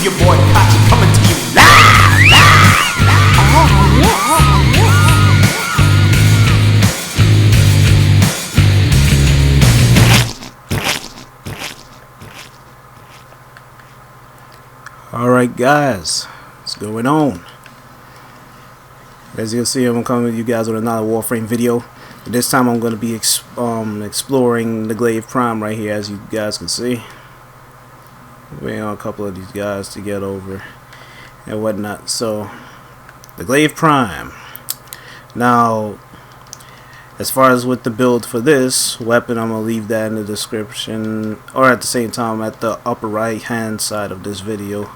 Your boy Kachi coming to you live. Alright guys, what's going on? As you can see, I'm coming to you guys with another Warframe video. This time I'm going to be exploring the Glaive Prime right here, as you guys can see. Waiting on a couple of these guys to get over and whatnot. So, the Glaive Prime. Now, as far as with the build for this weapon, I'm going to leave that in the description, or at the same time at the upper right hand side of this video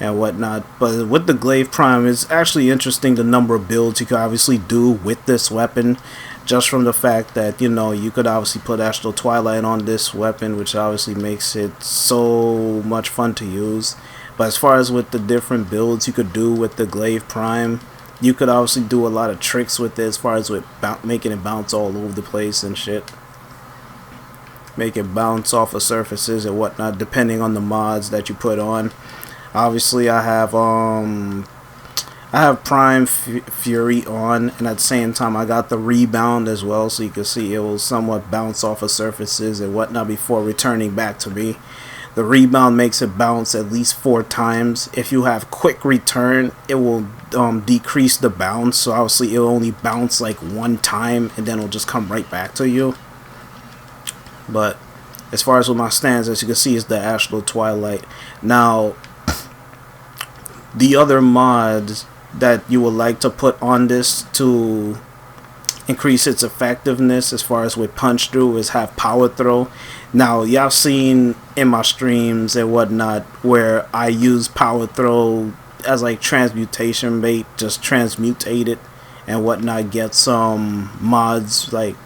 and whatnot. But with the Glaive Prime, it's actually interesting the number of builds you could obviously do with this weapon, just from the fact that, you know, you could obviously put Astral Twilight on this weapon, which obviously makes it so much fun to use. But as far as with the different builds you could do with the Glaive Prime, you could obviously do a lot of tricks with it, as far as with making it bounce all over the place and shit. Make it bounce off of surfaces and whatnot, depending on the mods that you put on. Obviously, I have Prime Fury on, and at the same time I got the rebound as well, so you can see it will somewhat bounce off of surfaces and whatnot before returning back to me. The rebound makes it bounce at least 4 times. If you have quick return, it will decrease the bounce, so obviously it will only bounce like 1 time and then it'll just come right back to you. But as far as with my stands, as you can see, is the Astral Twilight. Now, the other mods that you would like to put on this to increase its effectiveness, as far as with punch through, is have power throw. Now, y'all seen in my streams and whatnot where I use power throw as like transmutation bait, just transmutate it and whatnot, get some mods like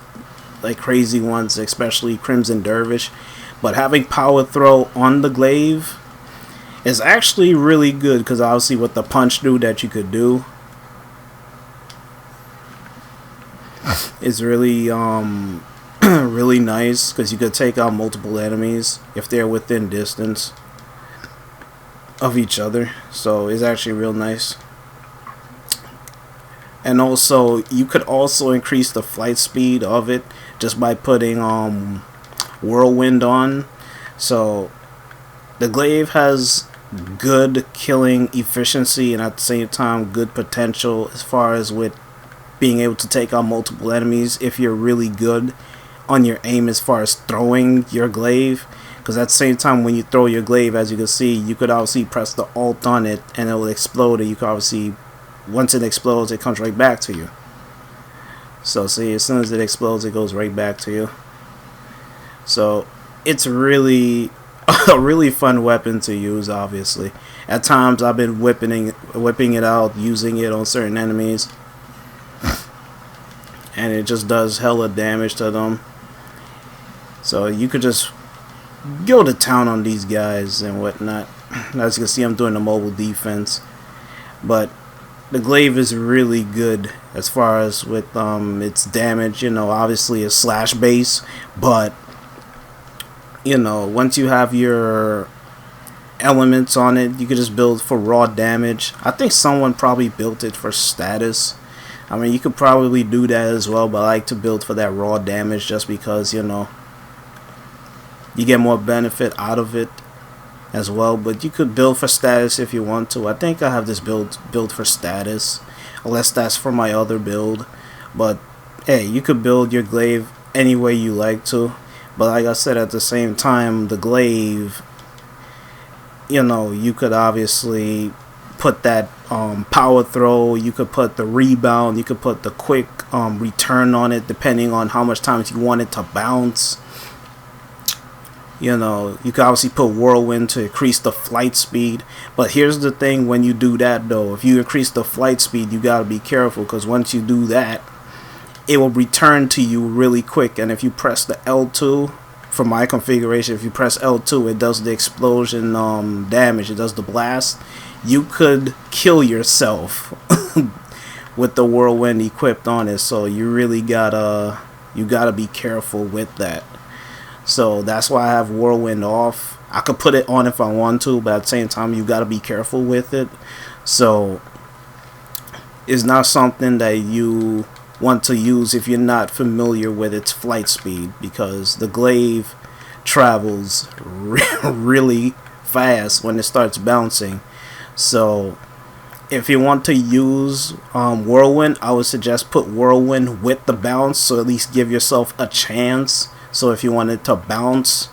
crazy ones, especially Crimson Dervish. But having power throw on the Glaive is actually really good, because obviously with the punch through that you could do, is really really nice, because you could take out multiple enemies if they're within distance of each other. So it's actually real nice. And also, you could also increase the flight speed of it just by putting Whirlwind on. So the Glaive has good killing efficiency and at the same time good potential as far as with being able to take out multiple enemies if you're really good on your aim as far as throwing your Glaive. Because at the same time, when you throw your Glaive, as you can see, you could obviously press the alt on it and it will explode, and you can obviously, once it explodes, it comes right back to you. So see, as soon as it explodes, it goes right back to you. So it's really a really fun weapon to use. Obviously, at times I've been whipping it out, using it on certain enemies, and it just does hella damage to them. So you could just go to town on these guys and whatnot. As you can see, I'm doing the mobile defense, but the Glaive is really good as far as with its damage. You know, obviously it's slash base, but you know, once you have your elements on it, you could just build for raw damage. I think someone probably built it for status. I mean, you could probably do that as well, but I like to build for that raw damage just because, you know, you get more benefit out of it as well. But you could build for status if you want to. I think I have this build for status, unless that's for my other build. But hey, you could build your Glaive any way you like to. But like I said, at the same time, the Glaive, you know, you could obviously put that power throw, you could put the rebound, you could put the quick return on it, depending on how much times you want it to bounce. You know, you can obviously put Whirlwind to increase the flight speed. But here's the thing, when you do that though, if you increase the flight speed, you gotta be careful, because once you do that, it will return to you really quick. And if you press the L2, for my configuration, if you press L2, it does the explosion damage, it does the blast. You could kill yourself with the Whirlwind equipped on it, so you really gotta be careful with that. So that's why I have Whirlwind off. I could put it on if I want to, but at the same time, you got to be careful with it. So it's not something that you want to use if you're not familiar with its flight speed, because the Glaive travels really fast when it starts bouncing. So if you want to use Whirlwind, I would suggest put Whirlwind with the bounce, so at least give yourself a chance. So if you wanted to bounce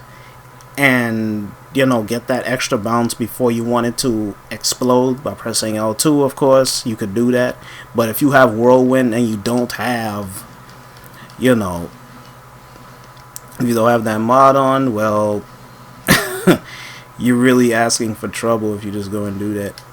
and, you know, get that extra bounce before you want it to explode by pressing L2, of course, you could do that. But if you have Whirlwind and you don't have, you know, if you don't have that mod on, well, you're really asking for trouble if you just go and do that.